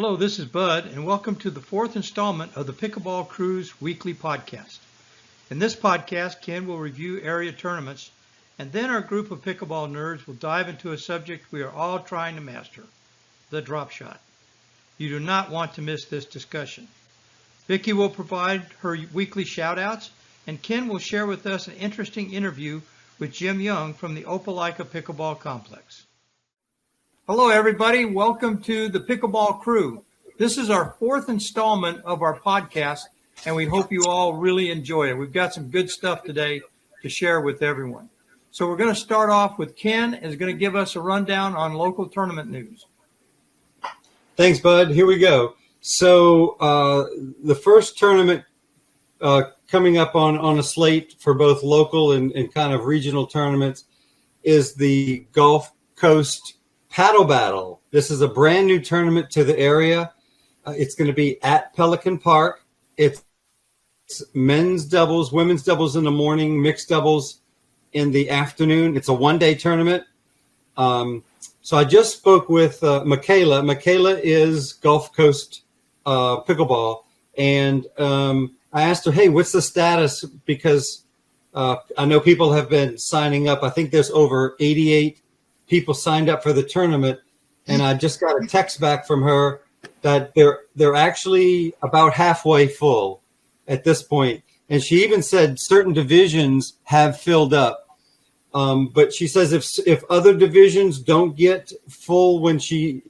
Hello, this is Bud, and welcome to the fourth installment of the Pickleball Krewe's weekly podcast. In this podcast, Ken will review area tournaments, and then our group of pickleball nerds will dive into a subject we are all trying to master, the drop shot. You do not want to miss this discussion. Vicki will provide her weekly shout-outs, and Ken will share with us an interesting interview with Jim Young from the Opelika Pickleball Complex. Hello, everybody. Welcome to the Pickleball Krewe. This is our fourth installment of our podcast, and we hope you all really enjoy it. We've got some good stuff today to share with everyone. So we're going to start off with Ken, is going to give us a rundown on local tournament news. Thanks, Bud. Here we go. So the first tournament coming up on a slate for both local and kind of regional tournaments is the Gulf Coast Paddle Battle. This is a brand new tournament to the area. It's going to be at Pelican Park. It's men's doubles, women's doubles in the morning, mixed doubles in the afternoon. It's a one-day tournament. So I just spoke with Michaela. Michaela is Gulf Coast Pickleball. And I asked her, hey, what's the status? Because I know people have been signing up. I think there's over 88 people signed up for the tournament, and I just got a text back from her that they're actually about halfway full at this point. And she even said certain divisions have filled up. But she says if other divisions don't get full when she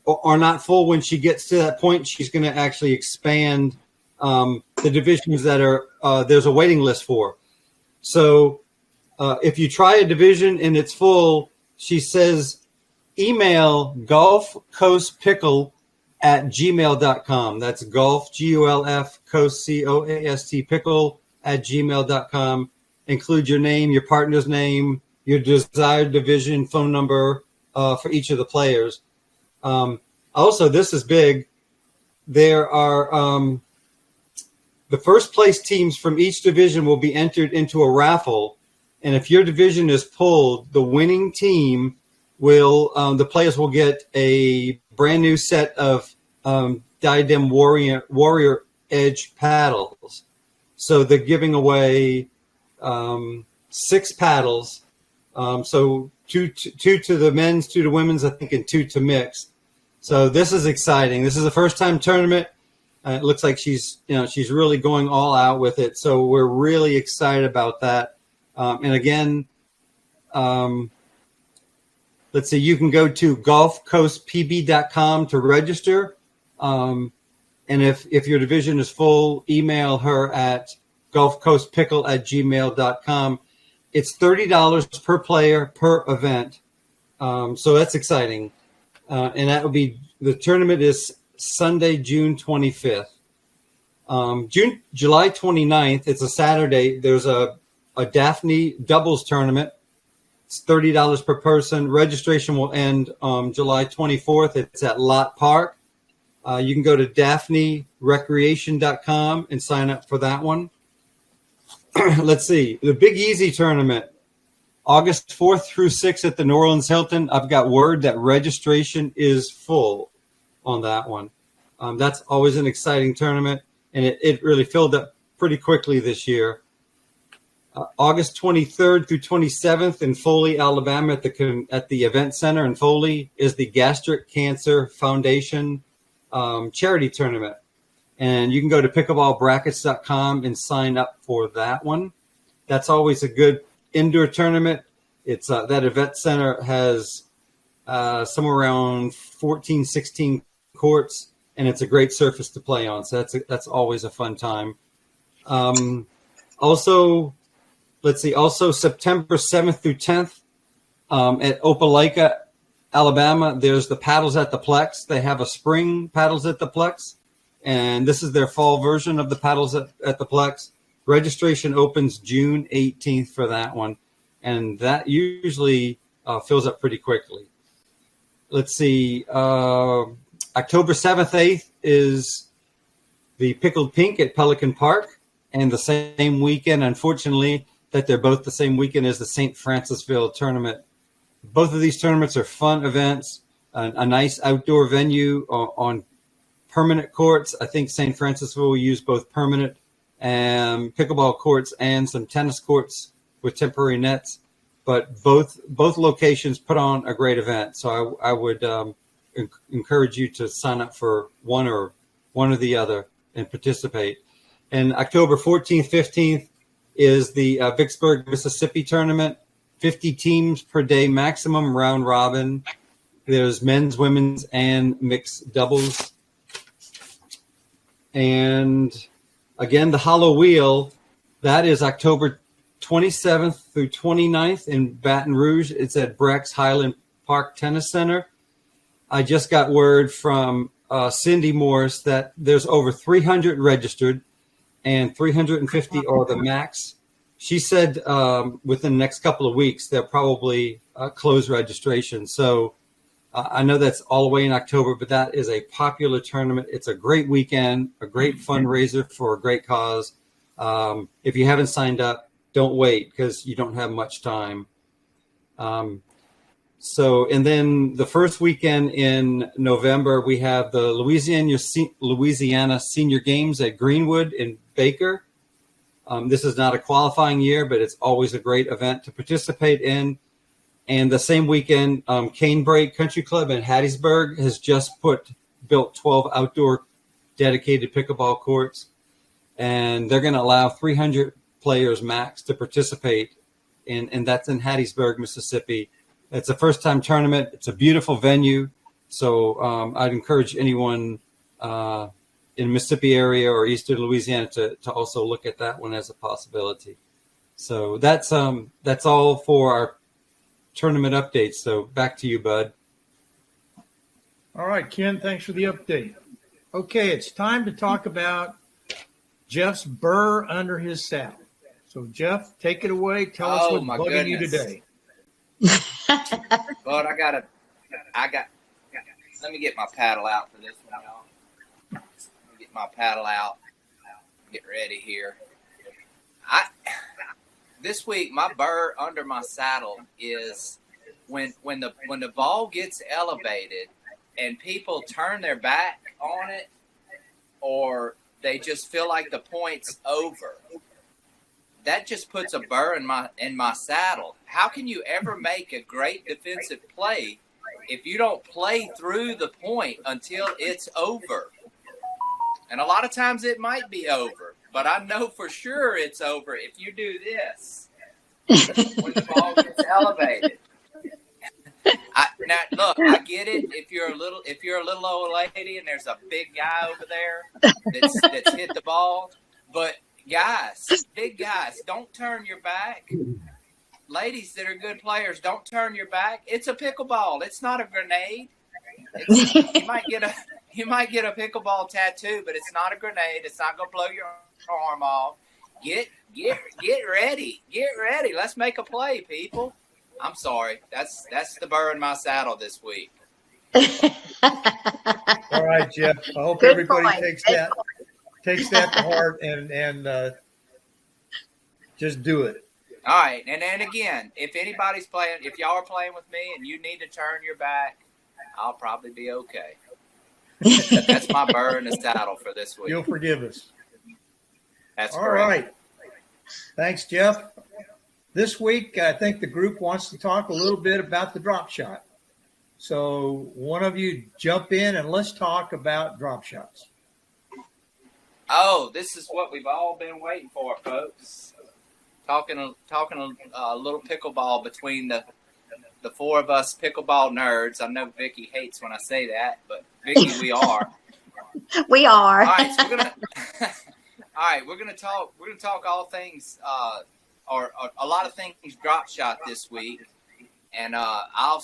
are not full when she gets to that point, she's going to actually expand the divisions that are there's a waiting list for. So if you try a division and it's full, she says, email golfcoastpickle@gmail.com. That's golf, G-U-L-F, coast, C-O-A-S-T, pickle@gmail.com. Include your name, your partner's name, your desired division, phone number for each of the players. Also, this is big. There are the first place teams from each division will be entered into a raffle. And if your division is pulled, the winning team will, the players will get a brand new set of Diadem Warrior Edge paddles. So they're giving away 6 paddles. So two to the men's, 2 to women's, I think, and 2 to mix. So this is exciting. This is a first-time tournament. It looks like she's really going all out with it. So we're really excited about that. And again, let's see, you can go to gulfcoastpb.com to register. And if your division is full, email her at gulfcoastpickle@gmail.com. It's $30 per player per event. So that's exciting. And that will be, the tournament is Sunday, June 25th. July 29th, it's a Saturday. There's a Daphne doubles tournament. It's $30 per person. Registration will end July 24th. It's at Lot Park. You can go to daphnerecreation.com and sign up for that one. Let's see. The Big Easy tournament, August 4th through 6th at the New Orleans Hilton. I've got word that registration is full on that one. That's always an exciting tournament, and it really filled up pretty quickly this year. August 23rd through 27th in Foley, Alabama at the Event Center in Foley is the Gastric Cancer Foundation charity tournament. And you can go to pickleballbrackets.com and sign up for that one. That's always a good indoor tournament. It's that Event Center has somewhere around 14, 16 courts, and it's a great surface to play on. So that's always a fun time. Also, let's see. Also, September 7th through 10th at Opelika, Alabama, there's the Paddles at the Plex. They have a spring Paddles at the Plex, and this is their fall version of the Paddles at the Plex. Registration opens June 18th for that one, and that usually fills up pretty quickly. Let's see. October 7th, 8th is the Pickled Pink at Pelican Park, and the same weekend, unfortunately, that they're both the same weekend as the St. Francisville tournament. Both of these tournaments are fun events, a nice outdoor venue on permanent courts. I think St. Francisville will use both permanent and pickleball courts and some tennis courts with temporary nets. But both locations put on a great event. So I would encourage you to sign up for one or the other and participate. And October 14th, 15th is the Vicksburg, Mississippi tournament. 50 teams per day maximum, round robin. There's men's, women's, and mixed doubles. And again, the Hollow Wheel, that is October 27th through 29th in Baton Rouge. It's at Breck's Highland Park Tennis Center. I just got word from Cindy Morris that there's over 300 registered and 350 are the max. She said within the next couple of weeks, they'll probably close registration. So I know that's all the way in October, but that is a popular tournament. It's a great weekend, a great fundraiser for a great cause. If you haven't signed up, don't wait because you don't have much time. And then the first weekend in November, we have the Louisiana Senior Games at Greenwood in Baker. This is not a qualifying year, but it's always a great event to participate in. And the same weekend, Canebrake Country Club in Hattiesburg has just built 12 outdoor dedicated pickleball courts. And they're going to allow 300 players max to participate and that's in Hattiesburg, Mississippi. It's a first-time tournament. It's a beautiful venue. So I'd encourage anyone in the Mississippi area or eastern Louisiana to also look at that one as a possibility. So that's all for our tournament updates. So back to you, Bud. All right, Ken, thanks for the update. Okay, it's time to talk about Jeff's burr under his saddle. So, Jeff, take it away. Tell us what's bugging you today. But let me get my paddle out for this one, y'all. Let me get my paddle out. Get ready here. This week, my burr under my saddle is when the ball gets elevated and people turn their back on it, or they just feel like the point's over. That just puts a burr in my saddle. How can you ever make a great defensive play if you don't play through the point until it's over? And a lot of times it might be over, but I know for sure it's over if you do this when the ball gets elevated. Now look, I get it. If you're a little old lady and there's a big guy over there that's hit the ball, but big guys, don't turn your back. Ladies that are good players, don't turn your back. It's a pickleball. It's not a grenade. You might get a pickleball tattoo, but it's not a grenade. It's not gonna blow your arm off. Get ready. Get ready. Let's make a play, people. I'm sorry. That's the burr in my saddle this week. All right, Jeff. I hope everybody takes that to heart and just do it. All right, and then again, if anybody's playing, if y'all are playing with me and you need to turn your back, I'll probably be okay. That's my burr in the saddle for this week. You'll forgive us. That's all correct. Right. Thanks, Jeff. This week, I think the group wants to talk a little bit about the drop shot. So one of you jump in and let's talk about drop shots. Oh, this is what we've all been waiting for, folks. Talking a little pickleball between the four of us pickleball nerds. I know Vicki hates when I say that, but Vicki, we are. We are. All right, so we're gonna talk all things or a lot of things drop shot this week, and I'll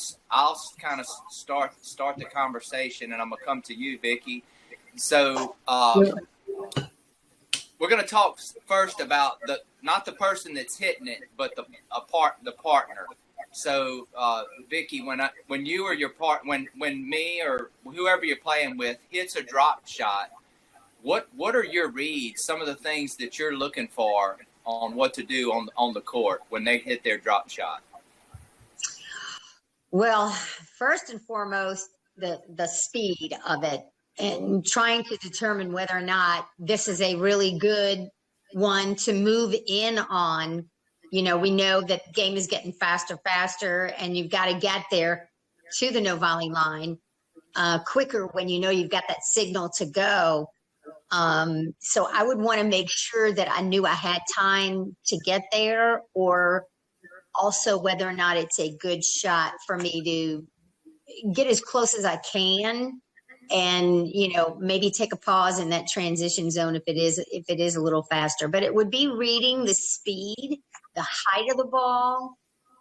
kind of start the conversation, and I'm gonna come to you, Vicki. So we're gonna talk first about not the person that's hitting it, but the partner. So Vicki, when you or your when me or whoever you're playing with hits a drop shot, what are your reads? Some of the things that you're looking for on what to do on the court when they hit their drop shot. Well, first and foremost, the speed of it. and trying to determine whether or not this is a really good one to move in on. You know, we know that the game is getting faster, and you've got to get there to the no volley line quicker when you know you've got that signal to go. So I would want to make sure that I knew I had time to get there, or also whether or not it's a good shot for me to get as close as I can, and, you know, maybe take a pause in that transition zone if it is a little faster. But it would be reading the speed, the height of the ball,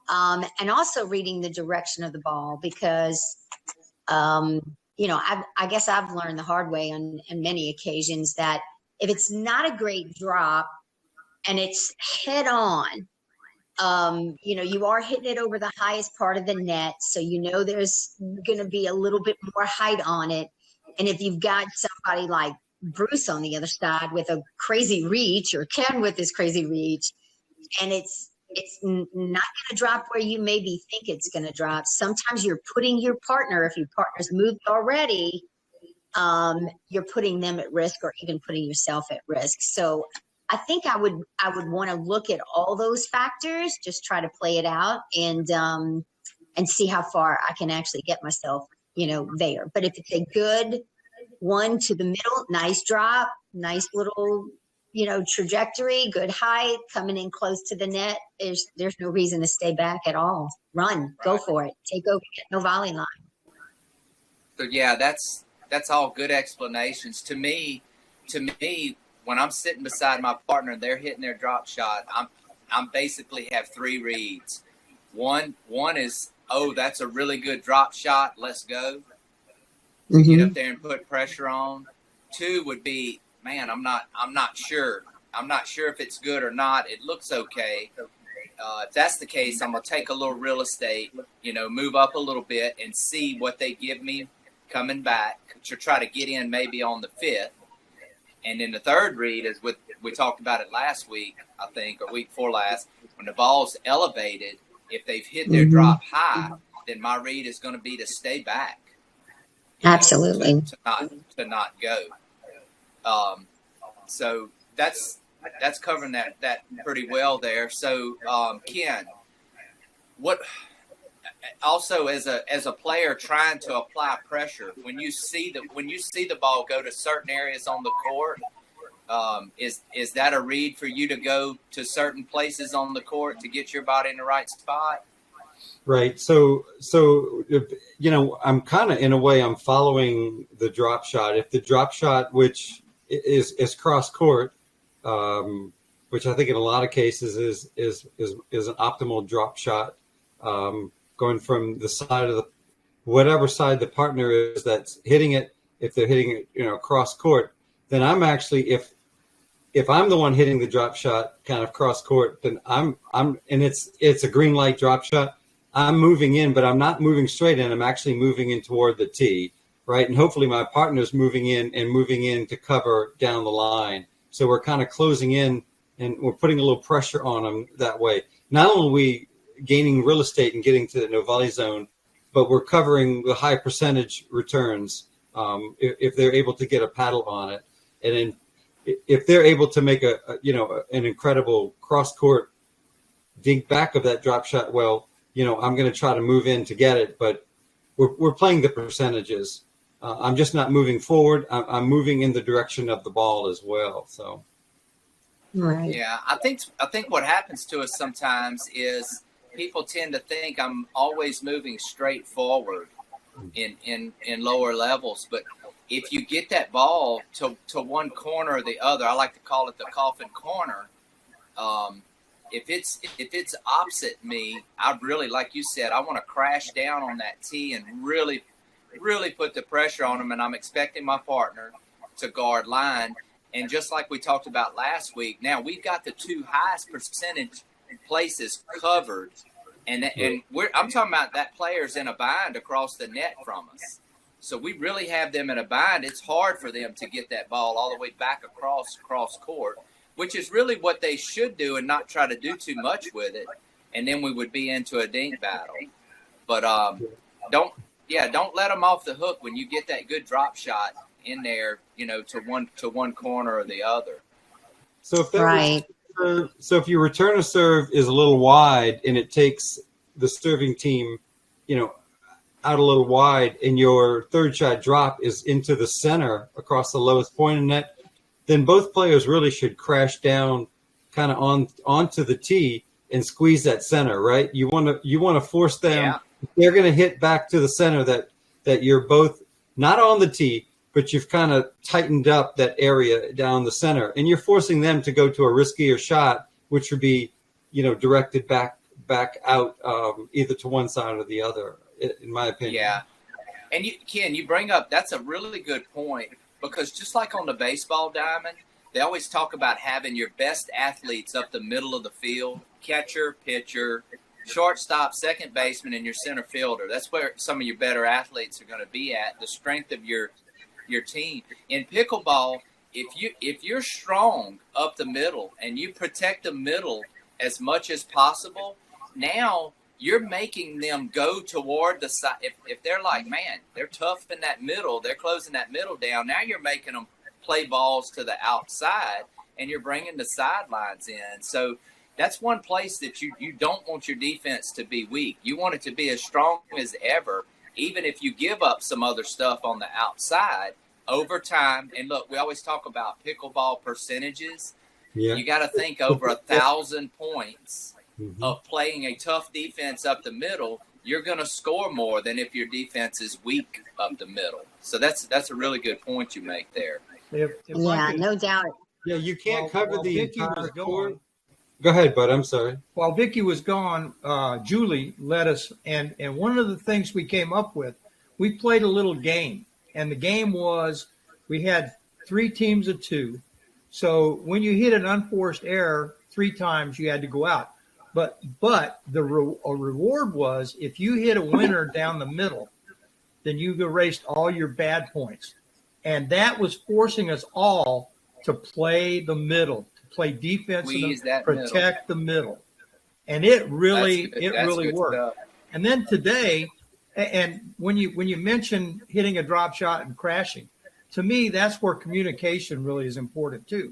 and also reading the direction of the ball, because you know, I guess I've learned the hard way on many occasions that if it's not a great drop and it's head on, you know, you are hitting it over the highest part of the net. So, you know, there's going to be a little bit more height on it. And if you've got somebody like Bruce on the other side with a crazy reach, or Ken with his crazy reach, and it's not going to drop where you maybe think it's going to drop. Sometimes you're putting your partner, if your partner's moved already, you're putting them at risk, or even putting yourself at risk. So I think I would want to look at all those factors, just try to play it out, and see how far I can actually get myself, you know, there. But if it's a good one to the middle, nice drop, nice little, you know, trajectory, good height, coming in close to the net, there's no reason to stay back at all. Run, go for it, take over, get no volley line. So yeah, that's all good explanations. To me, when I'm sitting beside my partner and they're hitting their drop shot, I'm basically have three reads. One is, oh, that's a really good drop shot, let's go. To get up there and put pressure on. Two would be, man, I'm not sure. I'm not sure if it's good or not. It looks okay. If that's the case, I'm gonna take a little real estate, you know, move up a little bit and see what they give me coming back to try to get in maybe on the fifth. And then the third read is what we talked about it last week, I think, or week before last, when the ball's elevated. If they've hit their drop high, then my read is going to be to stay back. Absolutely. To not go. So that's covering that pretty well there. So Ken, what also as a player trying to apply pressure, when you see the ball go to certain areas on the court, is that a read for you to go to certain places on the court to get your body in the right spot? Right. So if, you know, I'm kind of, in a way, I'm following the drop shot. If the drop shot, which is cross court, which I think in a lot of cases is an optimal drop shot, going from the side of whatever side the partner is that's hitting it. If they're hitting it, you know, cross court, then I'm actually, if I'm the one hitting the drop shot kind of cross court, then I'm and it's a green light drop shot. I'm moving in, but I'm not moving straight in. I'm actually moving in toward the tee, right? And hopefully my partner's moving in to cover down the line. So we're kind of closing in, and we're putting a little pressure on them that way. Not only are we gaining real estate and getting to the no volley zone, but we're covering the high percentage returns if they're able to get a paddle on it. And then if they're able to make an incredible cross court dink back of that drop shot, well, you know, I'm going to try to move in to get it, but we're playing the percentages. I'm just not moving forward. I'm moving in the direction of the ball as well. So, right. Yeah, I think what happens to us sometimes is people tend to think I'm always moving straight forward in lower levels, but if you get that ball to one corner or the other, I like to call it the coffin corner. If it's opposite me, I really, like you said, I want to crash down on that tee and really, really put the pressure on them. And I'm expecting my partner to guard line. And just like we talked about last week, now we've got the two highest percentage places covered. And I'm talking about that player's in a bind across the net from us. So we really have them in a bind. It's hard for them to get that ball all the way back across court, which is really what they should do and not try to do too much with it. And then we would be into a dink battle. But don't let them off the hook when you get that good drop shot in there, to one corner or the other. So if that Right. so if your return of serve is a little wide and it takes the serving team, out a little wide, and your third shot drop is into the center across the lowest point in net, then both players really should crash down kind of onto the tee and squeeze that center, right? You want to force them. Yeah. They're going to hit back to the center that you're both not on the tee, but you've kind of tightened up that area down the center, and you're forcing them to go to a riskier shot, which would be, directed back out, either to one side or the other, in my opinion. Yeah. And Ken, you bring up, that's a really good point, because just like on the baseball diamond, they always talk about having your best athletes up the middle of the field: catcher, pitcher, shortstop, second baseman, and your center fielder. That's where some of your better athletes are going to be at, the strength of your team. In pickleball, if you're strong up the middle and you protect the middle as much as possible, now you're making them go toward the side. If they're like, man, they're tough in that middle, they're closing that middle down, now you're making them play balls to the outside, and you're bringing the sidelines in. So that's one place that you don't want your defense to be weak. You want it to be as strong as ever, even if you give up some other stuff on the outside over time. And look, we always talk about pickleball percentages. Yeah. You got to think over 1,000 points of playing a tough defense up the middle, you're going to score more than if your defense is weak up the middle. So that's a really good point you make there. No doubt. Yeah, you can't cover the Vicki entire was court. gone. Go ahead, bud. I'm sorry. While Vicki was gone, Julie led us, and one of the things we came up with, we played a little game, and the game was we had 3 teams of 2. So when you hit an unforced error 3 times, you had to go out. But the reward was if you hit a winner down the middle, then you erased all your bad points, and that was forcing us all to play the middle, to play defense, and protect the middle, and it really worked. Stuff. And then today, and when you mention hitting a drop shot and crashing, to me that's where communication really is important too,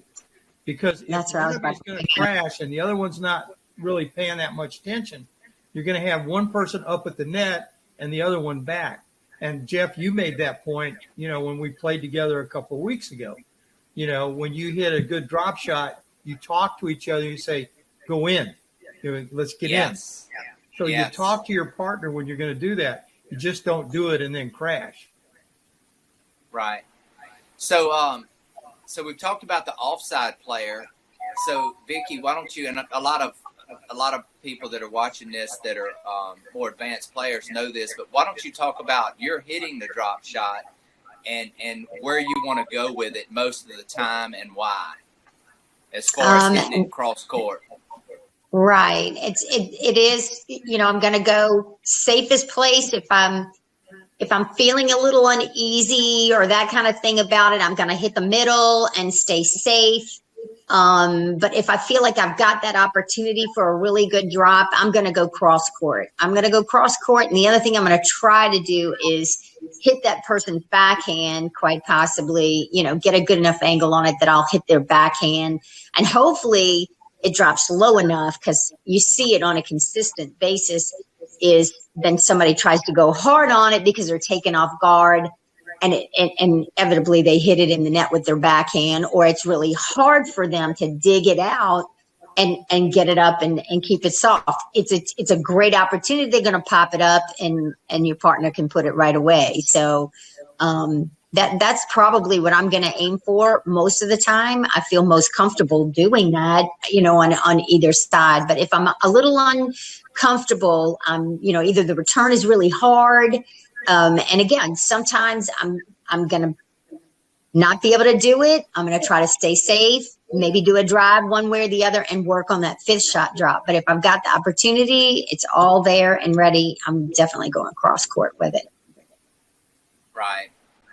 because if one of them's going to crash and the other one's not really paying that much attention, you're going to have one person up at the net and the other one back. And Jeff, you made that point, when we played together a couple of weeks ago. When you hit a good drop shot, you talk to each other. You say, "Go in, let's get in." So you talk to your partner when you're going to do that. You just don't do it and then crash. Right. So, so we've talked about the offside player. So, Vicki, why don't you? And a lot of people that are watching this that are more advanced players know this, but why don't you talk about you're hitting the drop shot and where you want to go with it most of the time and why, as far as hitting it cross court. Right. It is, I'm going to go safest place. If I'm feeling a little uneasy or that kind of thing about it, I'm going to hit the middle and stay safe. But if I feel like I've got that opportunity for a really good drop, I'm going to go cross court. And the other thing I'm going to try to do is hit that person's backhand, quite possibly, get a good enough angle on it that I'll hit their backhand. And hopefully it drops low enough, because you see it on a consistent basis, is then somebody tries to go hard on it because they're taken off guard. And inevitably they hit it in the net with their backhand, or it's really hard for them to dig it out and get it up and keep it soft. It's a great opportunity. They're going to pop it up and your partner can put it right away. So that's probably what I'm going to aim for most of the time. I feel most comfortable doing that, on either side. But if I'm a little uncomfortable, either the return is really hard. And again, sometimes I'm going to not be able to do it. I'm going to try to stay safe, maybe do a drive one way or the other and work on that 5th shot drop. But if I've got the opportunity, it's all there and ready, I'm definitely going cross court with it. Right.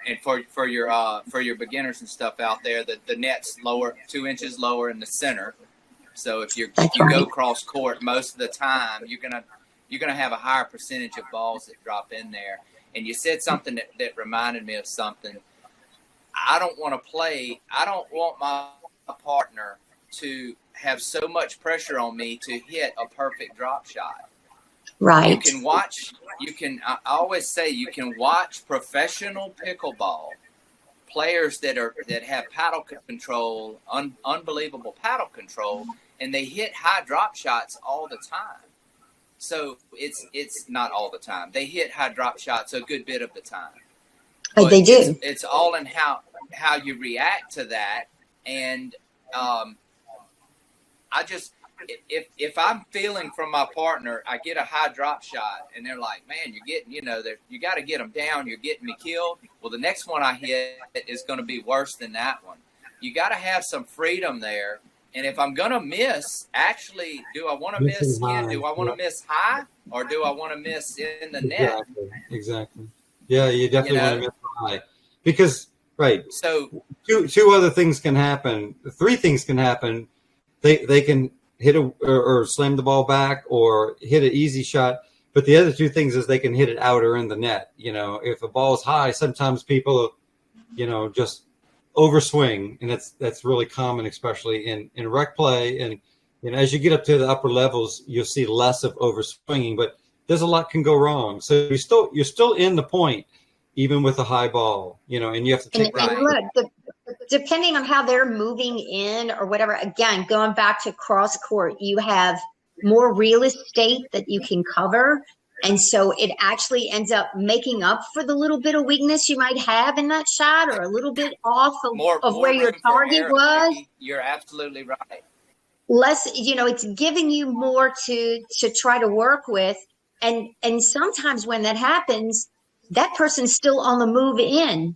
And for your beginners and stuff out there, the net's lower, 2 inches lower in the center. So if you go cross court, most of the time you're gonna have a higher percentage of balls that drop in there. And you said something that reminded me of something. I don't want to play. I don't want my partner to have so much pressure on me to hit a perfect drop shot. Right. You can watch. I always say you can watch professional pickleball players that have paddle control, unbelievable paddle control, and they hit high drop shots all the time. So it's not all the time. They hit high drop shots a good bit of the time. But they do. It's all in how you react to that. And I just, if I'm feeling from my partner, I get a high drop shot and they're like, man, you're getting, you got to get them down. You're getting me killed. Well, the next one I hit is going to be worse than that one. You got to have some freedom there. And if I'm going to miss, actually, do I want to miss? Ken, do I want to miss high or do I want to miss in the net? Exactly. Yeah, you definitely want to miss high. Because, right. So two other things can happen. Three things can happen. They can hit or slam the ball back or hit an easy shot. But the other two things is they can hit it out or in the net. If a ball is high, sometimes people, just overswing, and that's really common, especially in rec play. And as you get up to the upper levels, you'll see less of overswinging. But there's a lot can go wrong. So you're still in the point, even with a high ball. And you have to take. And look, depending on how they're moving in or whatever. Again, going back to cross court, you have more real estate that you can cover. And so it actually ends up making up for the little bit of weakness you might have in that shot or a little bit off of where your target was. Vicki. You're absolutely right. Less, it's giving you more to try to work with. And sometimes when that happens, that person's still on the move in.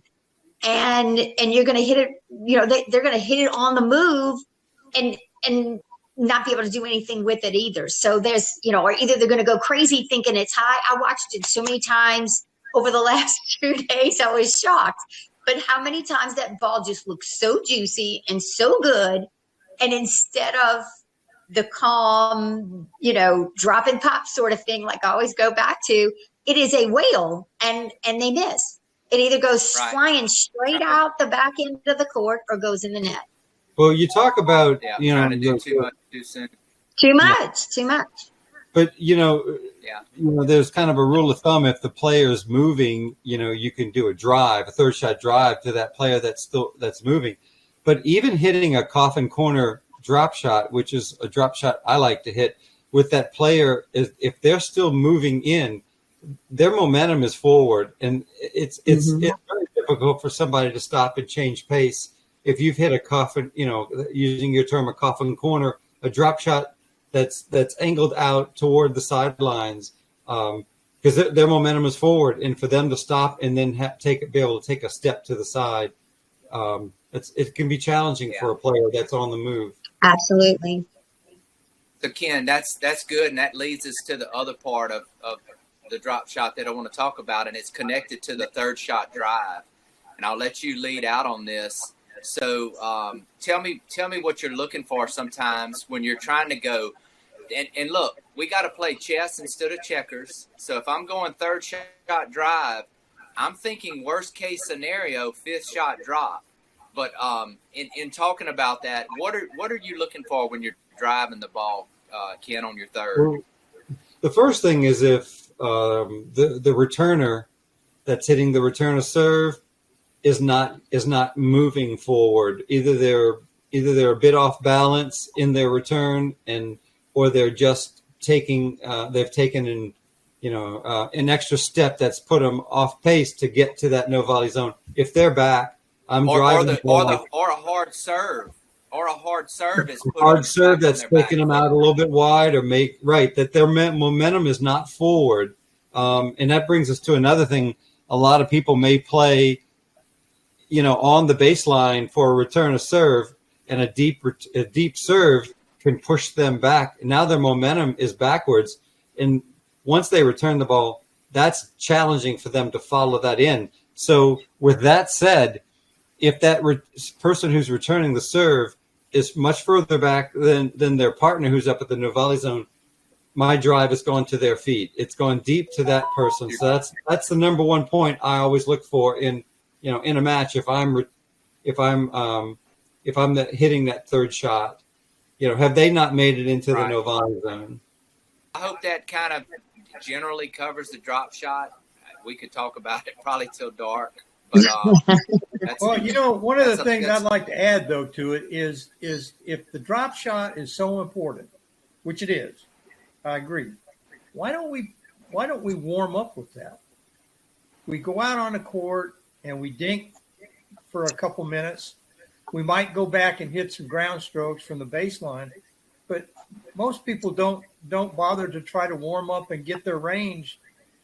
And you're going to hit it, they're going to hit it on the move and not be able to do anything with it either. So there's, or either they're going to go crazy thinking it's high. I watched it so many times over the last 2 days. I was shocked. But how many times that ball just looks so juicy and so good. And instead of the calm, drop and pop sort of thing, like I always go back to, it is a whale and they miss. It either goes flying straight out the back end of the court or goes in the net. Well, you talk about, trying to do too much too soon. Too much. But, there's kind of a rule of thumb. If the player's moving, you can do a third shot drive to that player that's moving. But even hitting a coffin corner drop shot, which is a drop shot I like to hit with that player, if they're still moving in, their momentum is forward. And it's very difficult for somebody to stop and change pace. If you've hit a coffin, using your term, a coffin corner, a drop shot that's angled out toward the sidelines, because their momentum is forward, and for them to stop and then be able to take a step to the side, it can be challenging for a player that's on the move. Absolutely. So Ken, that's good, and that leads us to the other part of the drop shot that I want to talk about, and it's connected to the third shot drive. And I'll let you lead out on this. So tell me what you're looking for sometimes when you're trying to go. And look, we got to play chess instead of checkers. So if I'm going third shot drive, I'm thinking worst case scenario, fifth shot drop. But in talking about that, what are you looking for when you're driving the ball, Ken, on your third? Well, the first thing is if the returner that's hitting the returner serve is not moving forward. Either they're a bit off balance in their return, or they're just they've taken an extra step that's put them off pace to get to that no volley zone. If they're back, I'm driving or a hard serve. Or a hard serve is put hard serve that's taking them out a little bit wide, or that their momentum is not forward. And that brings us to another thing. A lot of people may play on the baseline for a return of serve, and a deep serve can push them back. And now their momentum is backwards. And once they return the ball, that's challenging for them to follow that in. So with that said, if that person who's returning the serve is much further back than their partner who's up at the no volley zone, my drive is going to their feet. It's going deep to that person. So that's the number one point I always look for in a match. If I'm if I'm hitting that third shot, have they not made it into the no volley zone? I hope that kind of generally covers the drop shot. We could talk about it probably till dark, but well, one of the things I'd like to add though to it is if the drop shot is so important, which it is, I agree. Why don't we warm up with that? We go out on the court and we dink for a couple minutes. We might go back and hit some ground strokes from the baseline, but most people don't bother to try to warm up and get their range,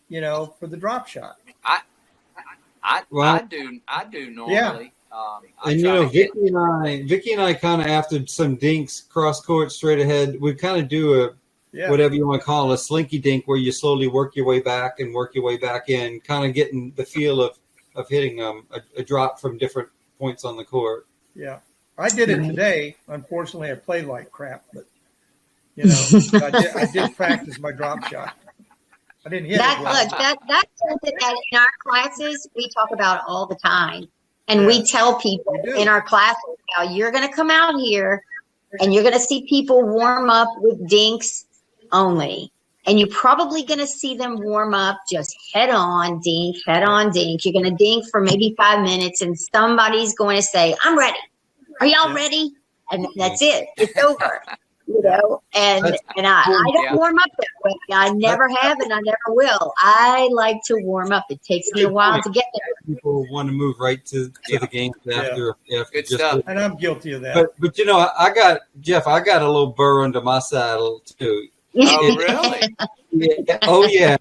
for the drop shot. I do normally. Yeah. And Vicki and I kind of, after some dinks cross court straight ahead, we kind of do whatever you want to call it, a slinky dink, where you slowly work your way back and work your way back in, kind of getting the feel of hitting a drop from different points on the court. Yeah, I did it today. Unfortunately, I played like crap, but I did practice my drop shot. I didn't hit it. That's something that in our classes we talk about all the time, and we tell people in our classes how you're going to come out here and you're going to see people warm up with dinks only. And you're probably going to see them warm up just head on dink. You're going to dink for maybe 5 minutes, and somebody's going to say, "I'm ready. Are y'all ready?" And that's it. It's over. And I don't warm up that way. I never have, and I never will. I like to warm up. It takes me a while to get there. People want to move right to the game after. Good stuff. And I'm guilty of that. But I got a little burr under my saddle too. Oh, really? Oh yeah.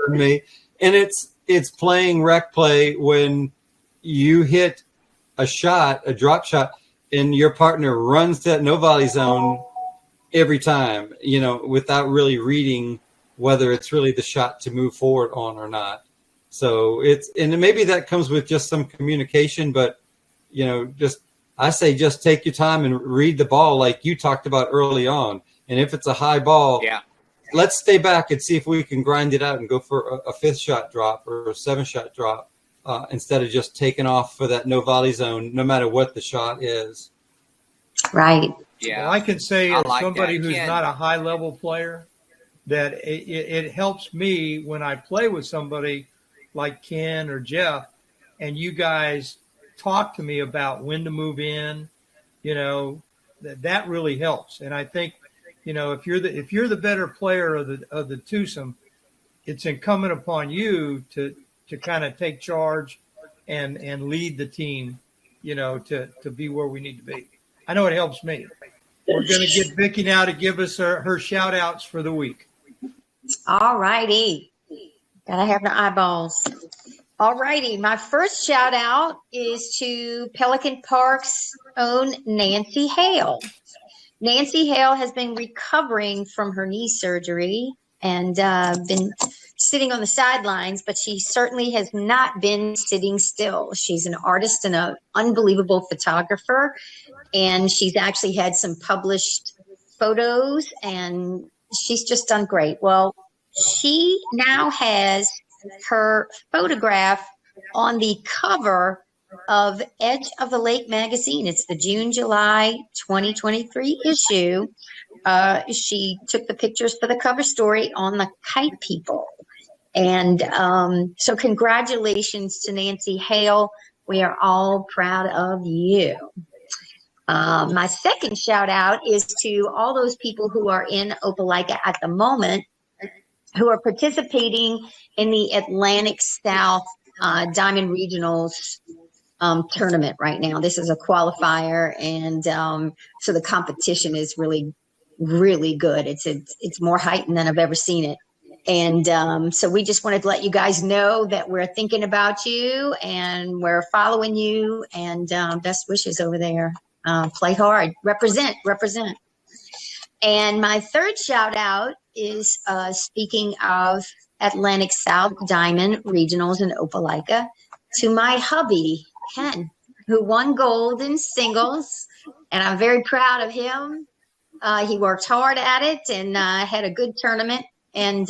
Me, and it's playing rec play when you hit a drop shot, and your partner runs that no volley zone every time, without really reading whether it's really the shot to move forward on or not. So and maybe that comes with just some communication, but I say just take your time and read the ball like you talked about early on. And if it's a high ball, let's stay back and see if we can grind it out and go for a fifth shot drop or a 7-shot drop instead of just taking off for that no volley zone, no matter what the shot is. Right. Yeah. Well, I can say as somebody who's not a high level player that it helps me when I play with somebody like Ken or Jeff, and you guys talk to me about when to move in, that really helps. And I think, if you're the better player of the twosome, it's incumbent upon you to kind of take charge and lead the team, to be where we need to be. I know it helps me. We're going to get Vicki now to give us her shout outs for the week. All righty. Gotta have the eyeballs. All righty. My first shout out is to Pelican Park's own Nancy Hale. Nancy Hale has been recovering from her knee surgery and been sitting on the sidelines, but she certainly has not been sitting still. She's an artist and an unbelievable photographer, and she's actually had some published photos, and she's just done great. Well, she now has her photograph on the cover of Edge of the Lake magazine. It's the June-July 2023 issue. She took the pictures for the cover story on the kite people. And so congratulations to Nancy Hale. We are all proud of you. My second shout out is to all those people who are in Opelika at the moment who are participating in the Atlantic South Diamond Regionals tournament right now. This is a qualifier, and so the competition is really, really good. It's more heightened than I've ever seen it. And so we just wanted to let you guys know that we're thinking about you and we're following you, and best wishes over there. Play hard, represent. And my third shout out is speaking of Atlantic South Diamond Regionals in Opelika, to my hubby, Ken, who won gold in singles. And I'm very proud of him. He worked hard at it and had a good tournament. And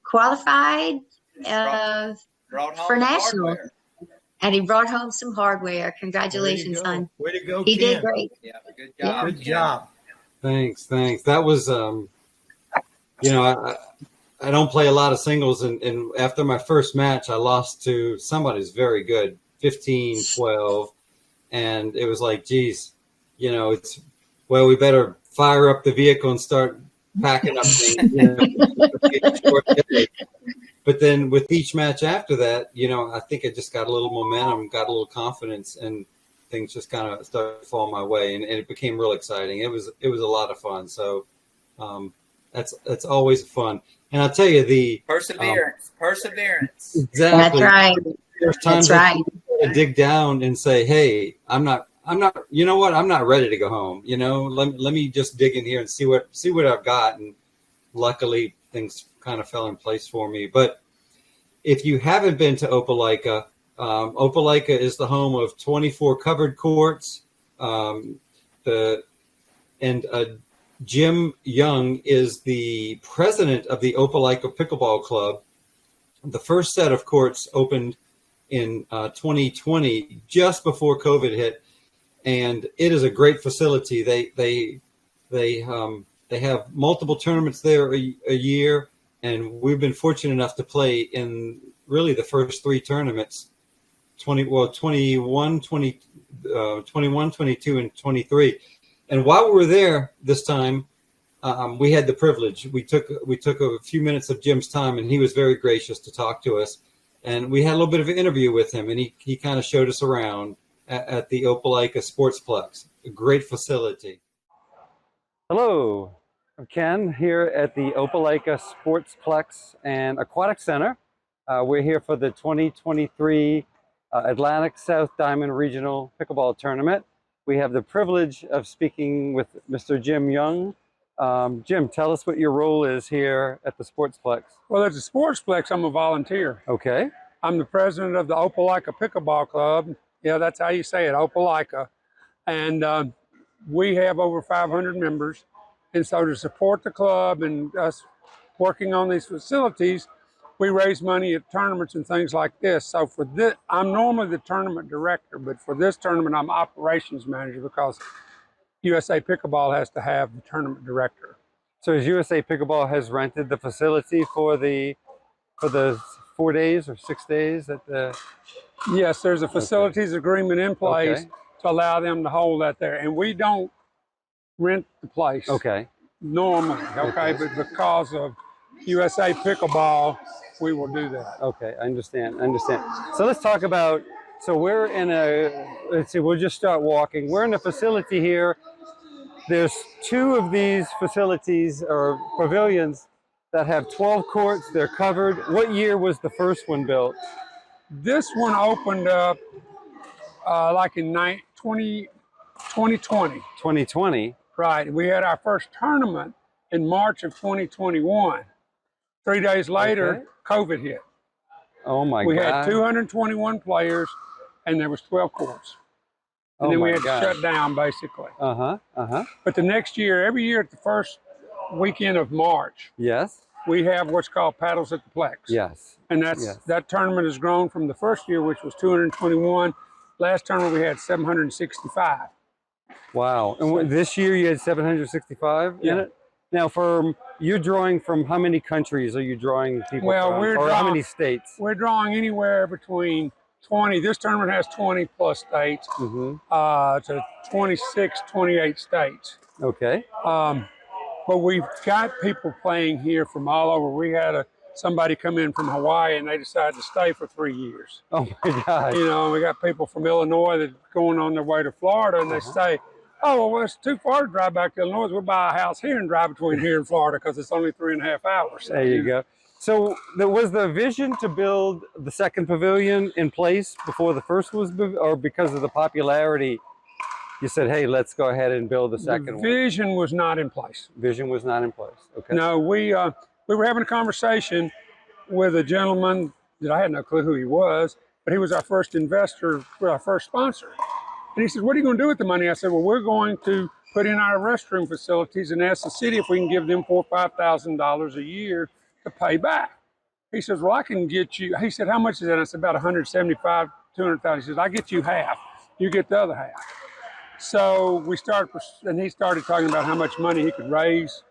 qualified for nationals. And he brought home some hardware. Congratulations, There you go. hon. Way to go, He Ken. did great. Yeah, good Yeah. job. Good Ken. job. Thanks. That was, I don't play a lot of singles, and after my first match, I lost to somebody's very good, 15-12, and it was like, geez, we better fire up the vehicle and start packing up things. It's a short day. But then with each match after that, I think I just got a little momentum, got a little confidence, and things just kind of started to fall my way, and it became real exciting. It was a lot of fun. So that's always fun. And I'll tell you Perseverance. Exactly. That's right. There's times That's right. I dig down and say, hey, I'm not, you know what? I'm not ready to go home. Let me just dig in here and see what I've got. And luckily things kind of fell in place for me. But if you haven't been to Opelika, Opelika is the home of 24 covered courts. Jim Young is the president of the Opelika Pickleball Club. The first set of courts opened in 2020, just before COVID hit, and it is a great facility. They have multiple tournaments there a year, and we've been fortunate enough to play in really the first three tournaments, 21, 22, and 23. And while we were there this time, we had the privilege. We took a few minutes of Jim's time, and he was very gracious to talk to us. And we had a little bit of an interview with him, and he kind of showed us around at the Opelika Sportsplex, a great facility. Hello, I'm Ken here at the Opelika Sportsplex and Aquatic Center. We're here for the 2023 Atlantic South Diamond Regional Pickleball Tournament. We have the privilege of speaking with Mr. Jim Young. Jim, tell us what your role is here at the Sportsplex. Well, at the Sportsplex, I'm a volunteer. Okay. I'm the president of the Opelika Pickleball Club. Yeah, that's how you say it, Opelika. And we have over 500 members. And so to support the club and us working on these facilities, we raise money at tournaments and things like this. So for this, I'm normally the tournament director, but for this tournament, I'm operations manager because USA Pickleball has to have the tournament director. So as USA Pickleball has rented the facility for the 4 days or 6 days at the... Yes, there's a facilities agreement in place Okay. to allow them to hold that there. And we don't rent the place Okay. normally, okay? But because of USA Pickleball, we will do that. Okay, I understand. So let's talk about, we're in we'll just start walking. We're in a facility here. There's two of these facilities or pavilions that have 12 courts. They're covered. What year was the first one built? This one opened up like in 2020. 2020. Right. We had our first tournament in March of 2021. 3 days later, Okay. COVID hit. Oh my God. We had 221 players and there was 12 courts. And then we had to shut down basically. But the next year, every year at the first weekend of March, Yes. we have what's called Paddles at the Plex. Yes. And Yes. that tournament has grown from the first year, which was 221. Last tournament we had 765. Wow. And this year you had 765 in Yeah. it? Now, you're drawing from how many countries are you drawing people Well, from? Or how many states? We're drawing anywhere between 20. This tournament has 20 plus states to 26, 28 states. Okay. But we've got people playing here from all over. We had somebody come in from Hawaii and they decided to stay for 3 years. Oh my God. You know, we got people from Illinois that are going on their way to Florida and they say, oh, well, it's too far to drive back to Illinois. We'll buy a house here and drive between here and Florida because it's only 3.5 hours. There you go. So was the vision to build the second pavilion in place before the first was, or because of the popularity, you said, hey, let's go ahead and build the second one? Vision was not in place. Vision was not in place. Okay. No, we were having a conversation with a gentleman that I had no clue who he was, but he was our first investor, our first sponsor. And he said, what are you going to do with the money? I said, well, we're going to put in our restroom facilities and ask the city if we can give them $4,000 or $5,000 a year to pay back. He says, well, I can get you. He said, how much is that? I said, about $175,000 to 200,000. He says, I get you half. You get the other half. So we started, and he started talking about how much money he could raise.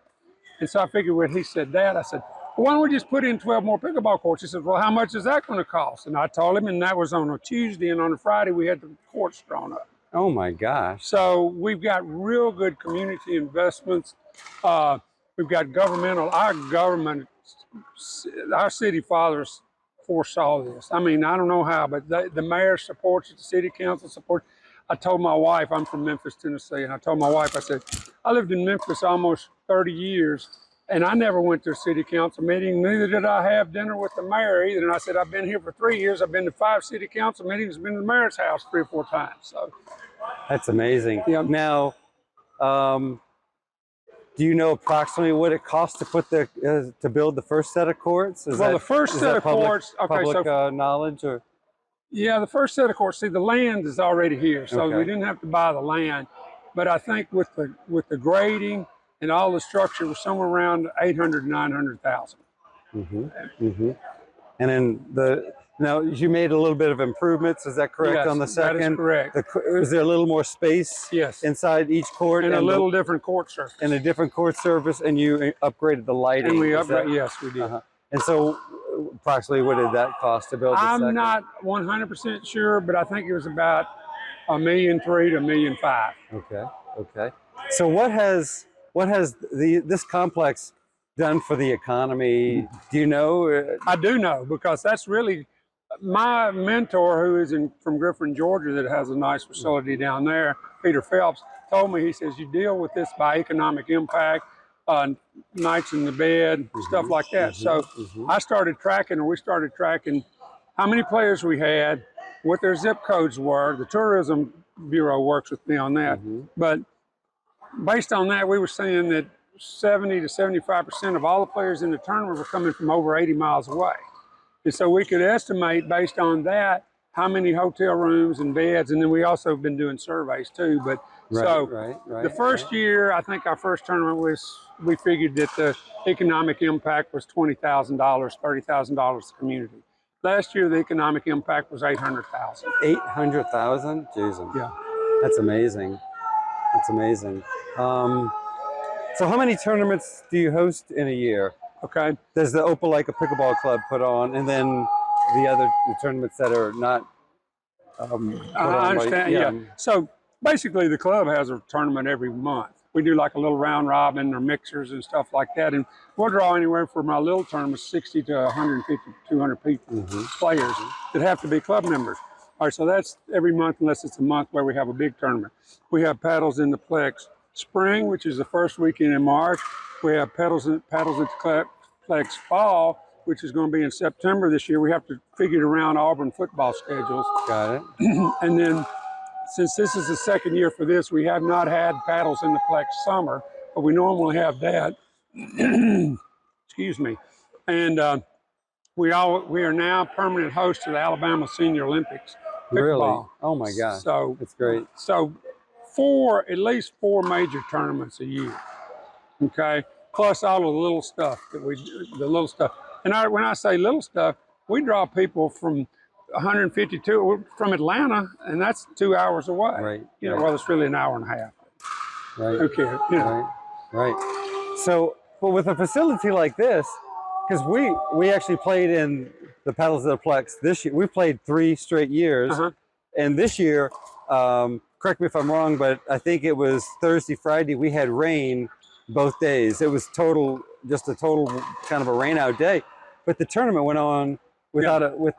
And so I figured when he said that, I said, well, why don't we just put in 12 more pickleball courts? He said, well, how much is that going to cost? And I told him, and that was on a Tuesday, and on a Friday, we had the courts drawn up. Oh my gosh. So we've got real good community investments. We've got our city fathers foresaw this. I mean, I don't know how, but the mayor supports it, the city council supports. I told my wife, I'm from Memphis, Tennessee, and I told my wife, I said, I lived in Memphis almost 30 years, and I never went to a city council meeting, neither did I have dinner with the mayor either. And I said, I've been here for 3 years, I've been to 5 city council meetings, been to the mayor's house 3 or 4 times. So that's amazing. Yeah. Now, do you know approximately what it costs to put to build the first set of courts? The first set of courts, public knowledge, or? Yeah, the first set of courts. See, the land is already here, so we didn't have to buy the land. But I think with the grading and all the structure, it was somewhere around 800 to 900,000. And then now you made a little bit of improvements. Is that correct? Yes, on the second? that is correct. Is there a little more space? Yes. Inside each court, and a little different court surface. And a different court surface, and you upgraded the lighting. And we upgraded. Yes, we did. And so, approximately, what did that cost to build? I'm not 100% sure, but I think it was about $1.3 million to $1.5 million. Okay. So what has this complex done for the economy? Do you know? I do know, because that's really my mentor, who is from Griffin, Georgia, that has a nice facility down there, Peter Phelps, told me, he says, you deal with this by economic impact, nights in the bed, stuff like that. So we started tracking how many players we had, what their zip codes were. The Tourism Bureau works with me on that. But based on that, we were seeing that 70 to 75% of all the players in the tournament were coming from over 80 miles away. And so we could estimate based on that how many hotel rooms and beds, and then we also have been doing surveys too. But the first year, I think our first tournament we figured that the economic impact was $20,000, $30,000 to the community. Last year, the economic impact was $800,000. $800,000? Jesus. Yeah. That's amazing. That's amazing. So how many tournaments do you host in a year? Okay. There's the Opelika Pickleball Club put on, and then the tournaments that are not I understand, yeah. So basically the club has a tournament every month. We do like a little round robin or mixers and stuff like that. And we'll draw anywhere from our little tournament, 60 to 150, 200 people, players that have to be club members. All right, so that's every month, unless it's a month where we have a big tournament. We have paddles in the Plex Spring, which is the first weekend in March. We have paddles at the Plex Fall, which is going to be in September this year. We have to figure it around Auburn football schedules. Got it. And then, since this is the second year for this, we have not had paddles in the Plex Summer, but we normally have that. Excuse me. And we are now permanent hosts to the Alabama Senior Olympics. Really? Pickleball. Oh my gosh. So that's great. So at least four major tournaments a year. Okay. Plus all of the little stuff that we do, the little stuff. And when I say little stuff, we draw people from 152 from Atlanta, and that's 2 hours away. Right. You know, well, it's really an hour and a half. Right. Okay. You know. Right. So, but with a facility like this, because we actually played in the Paddles of the Plex this year. We played 3 straight years, and this year, correct me if I'm wrong, but I think it was Thursday, Friday. We had rain both days. It was just a total kind of a rain out day. But the tournament went on you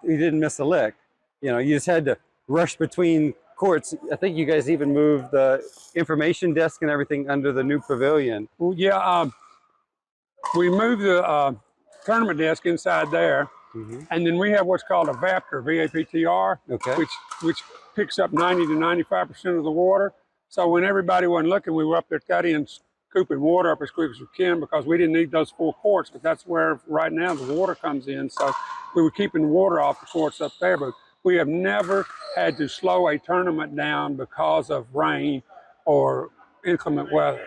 didn't miss a lick. You know, you just had to rush between courts. I think you guys even moved the information desk and everything under the new pavilion. Well, yeah, we moved the tournament desk inside there, and then we have what's called a VAPTR, V-A-P-T-R, which picks up 90 to 95% of the water. So when everybody wasn't looking, we were up there cutting, scooping water up as quick as we can, because we didn't need those 4 courts, but that's where right now the water comes in. So we were keeping the water off the courts up there, but we have never had to slow a tournament down because of rain or inclement weather.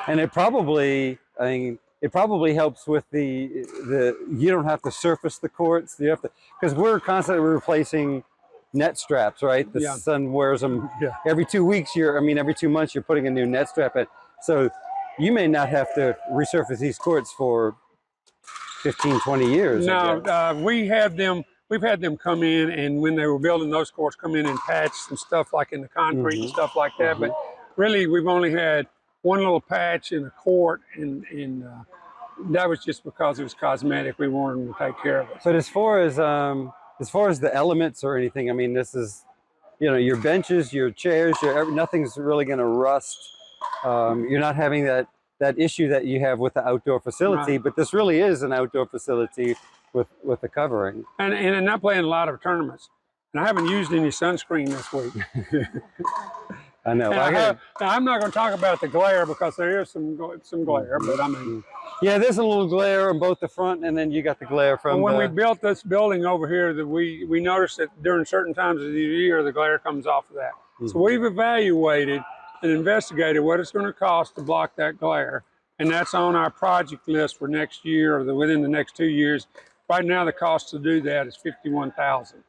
And it probably, helps with the you don't have to surface the courts. You have to, because we're constantly replacing net straps, right? The Yeah. son wears them Yeah. every 2 weeks. Every 2 months, you're putting a new net strap in. So you may not have to resurface these courts for 15, 20 years. No, we've had them come in, and when they were building those courts, come in and patch some stuff like in the concrete and stuff like that. But really, we've only had one little patch in a court, and that was just because it was cosmetic. We wanted them to take care of it. But as far as the elements or anything, I mean, this is, your benches, your chairs, nothing's really going to rust. You're not having that issue that you have with the outdoor facility, Right. but this really is an outdoor facility with the covering. And I'm not playing a lot of tournaments, and I haven't used any sunscreen this week. I know. Now, I'm not going to talk about the glare because there is some glare, but I mean, yeah, there's a little glare on both the front, and then you got the glare from. When we built this building over here, that we noticed that during certain times of the year, the glare comes off of that. So we've evaluated and investigated what it's going to cost to block that glare, and that's on our project list for next year or within the next 2 years. Right now, the cost to do that is $51,000.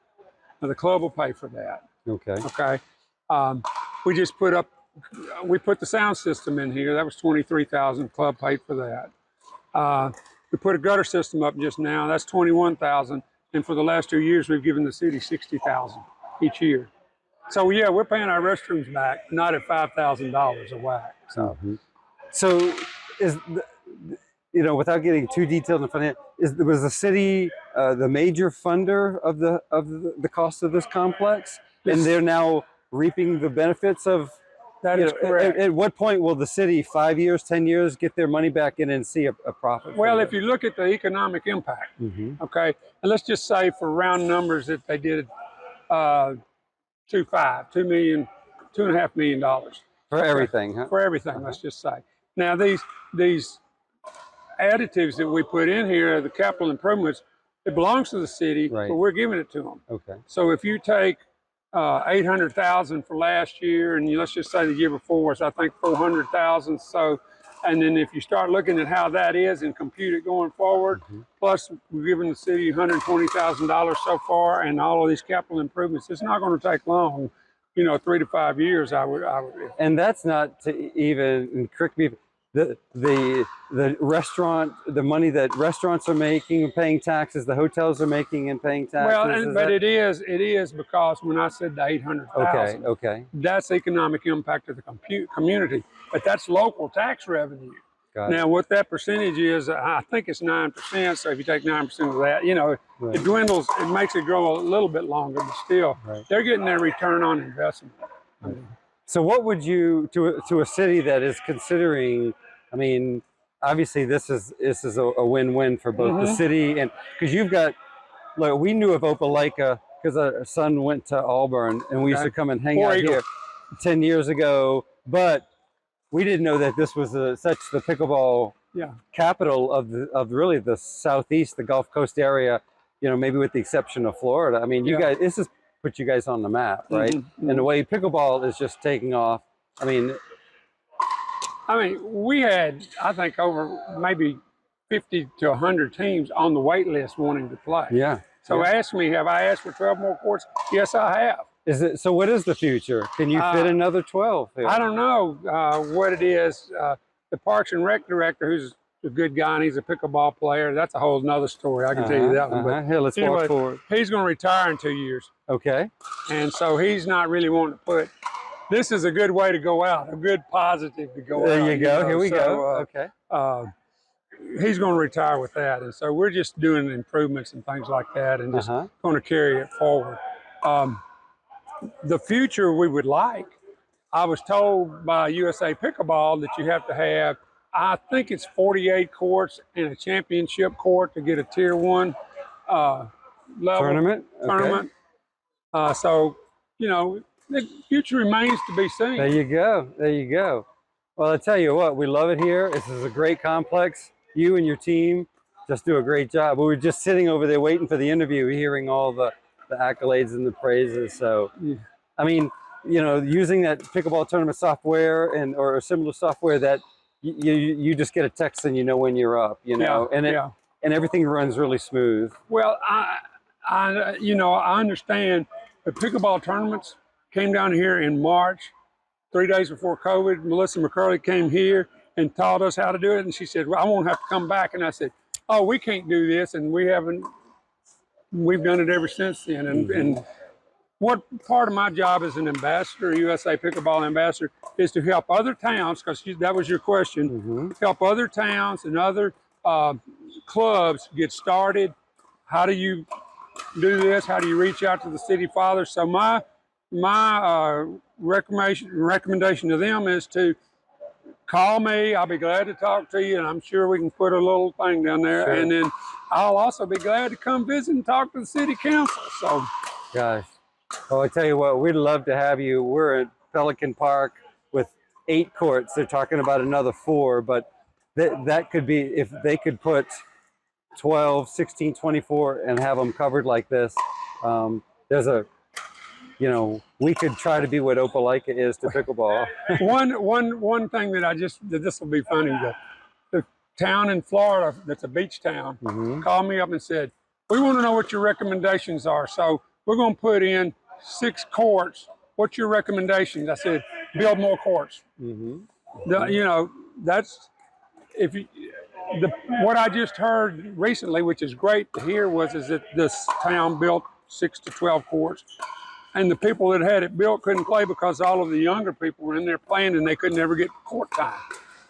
Now the club will pay for that. Okay. Okay. We just put the sound system in here. That was $23,000. Club paid for that. We put a gutter system up just now. That's $21,000. And for the last 2 years, we've given the city $60,000 each year. So yeah, we're paying our restrooms back, not at $5,000 a whack. So, so is without getting too detailed in finance, was the city the major funder of the cost of this complex, and they're now reaping the benefits of? That is correct. At what point will the city, 5 years, 10 years, get their money back in and see a profit? Well, if you look at the economic impact, okay, and let's just say for round numbers that they did $2.5 million for everything, huh? For everything, let's just say. Now these additives that we put in here, the capital improvements, it belongs to the city, Right. but we're giving it to them. Okay. So if you take $800,000 for last year, and let's just say the year before was I think $400,000. So, and then if you start looking at how that is and compute it going forward, plus we're giving the city $120,000 so far, and all of these capital improvements, it's not going to take long. 3 to 5 years. I would. And that's not to even, correct me, the restaurant, the money that restaurants are making and paying taxes, the hotels are making and paying taxes. Well, it is because when I said the 800,000, okay, that's economic impact of the community, but that's local tax revenue. Now, what that percentage is, I think it's 9%. So if you take 9% of that, Right. it dwindles. It makes it grow a little bit longer, but still, they're getting their return on investment. Right. So, what would you to a city that is considering? I mean, obviously, this is a win-win for both the city and because you've got. Like we knew of Opelika because our son went to Auburn, and we used to come and hang out here 10 years ago, but we didn't know that this was such the pickleball capital of really the Southeast, the Gulf Coast area, maybe with the exception of Florida. I mean, you guys, this has put you guys on the map, right? And the way pickleball is just taking off. I mean, we had, I think, over maybe 50 to 100 teams on the wait list wanting to play. Yeah. So ask me, have I asked for 12 more courts? Yes, I have. So what is the future? Can you fit another 12 here? I don't know what it is. The Parks and Rec director, who's a good guy, and he's a pickleball player. That's a whole nother story. I can tell you that one. But Here, let's walk forward. He's going to retire in 2 years. Okay. And so he's not really wanting to put, this is a good way to go out, a good positive to go out. There you go. Here we go. Okay. He's going to retire with that. And so we're just doing improvements and things like that and just going to carry it forward. The future we would like, I was told by USA Pickleball that you have to have, I think it's 48 courts and a championship court to get a tier 1 level tournament. So, the future remains to be seen. There you go. There you go. Well, I tell you what, we love it here. This is a great complex. You and your team just do a great job. We were just sitting over there waiting for the interview, hearing all the accolades and the praises. So, I mean, using that pickleball tournament software or similar software that you just get a text and when you're up, and everything runs really smooth. Well, I understand the pickleball tournaments came down here in March, 3 days before COVID. Melissa McCurley came here and taught us how to do it. And she said, well, I won't have to come back. And I said, oh, we can't do this. And we've done it ever since then. And what part of my job as an ambassador, USA Pickleball ambassador, is to help other towns, because that was your question, help other towns and other clubs get started. How do you do this? How do you reach out to the city fathers? So my recommendation to them is to call me. I'll be glad to talk to you, and I'm sure we can put a little thing down there. Sure. And then I'll also be glad to come visit and talk to the city council. So, gosh, well, I tell you what, we'd love to have you. We're at Pelican Park with 8 courts. They're talking about another 4, but that could be, if they could put 12, 16, 24 and have them covered like this. There's a, we could try to be what Opelika is to pickleball. one thing that this will be funny. The town in Florida that's a beach town called me up and said, we want to know what your recommendations are. So we're going to put in 6 courts. What's your recommendations? I said, build more courts. That's what I just heard recently, which is great to hear, is that this town built 6 to 12 courts. And the people that had it built couldn't play because all of the younger people were in there playing and they could never get court time.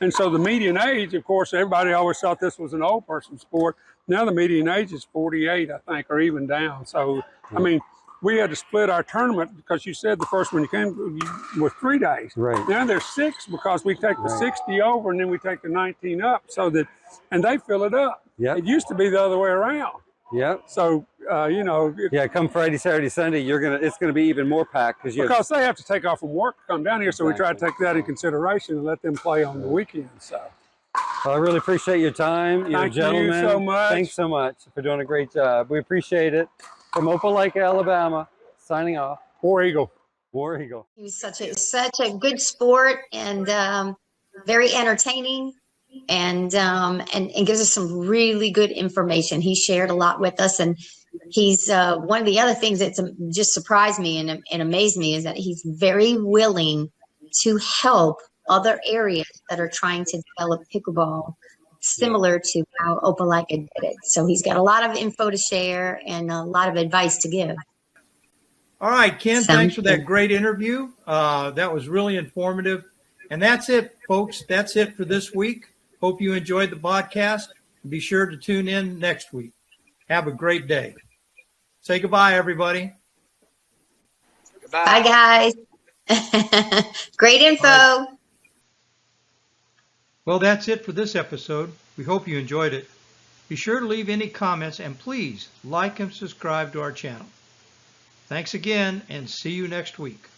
And so the median age, of course, everybody always thought this was an old person sport. Now the median age is 48, I think, or even down. So, I mean, we had to split our tournament because you said the first one you came was 3 days. Right. Now there's 6 because we take the 60 over and then we take the 19 up, and they fill it up. Yep. It used to be the other way around. Yep. So, come Friday, Saturday, Sunday, it's gonna be even more packed because they have to take off from work to come down here. So we try to take that in consideration and let them play on the weekend. So. Well, I really appreciate your time. Thank you so much. Thanks so much for doing a great job. We appreciate it. From Opelika, Alabama, signing off. War Eagle. War Eagle. He was such a good sport and very entertaining, and gives us some really good information. He shared a lot with us, and he's one of the other things that just surprised me and amazed me is that he's very willing to help other areas that are trying to develop pickleball, similar to how Opelika did it. So he's got a lot of info to share and a lot of advice to give. All right, Ken, thanks for that great interview. That was really informative. And that's it, folks. That's it for this week. Hope you enjoyed the podcast. Be sure to tune in next week. Have a great day. Say goodbye, everybody. Goodbye. Bye, guys. Great info. Bye. Well, that's it for this episode. We hope you enjoyed it. Be sure to leave any comments and please like and subscribe to our channel. Thanks again and see you next week.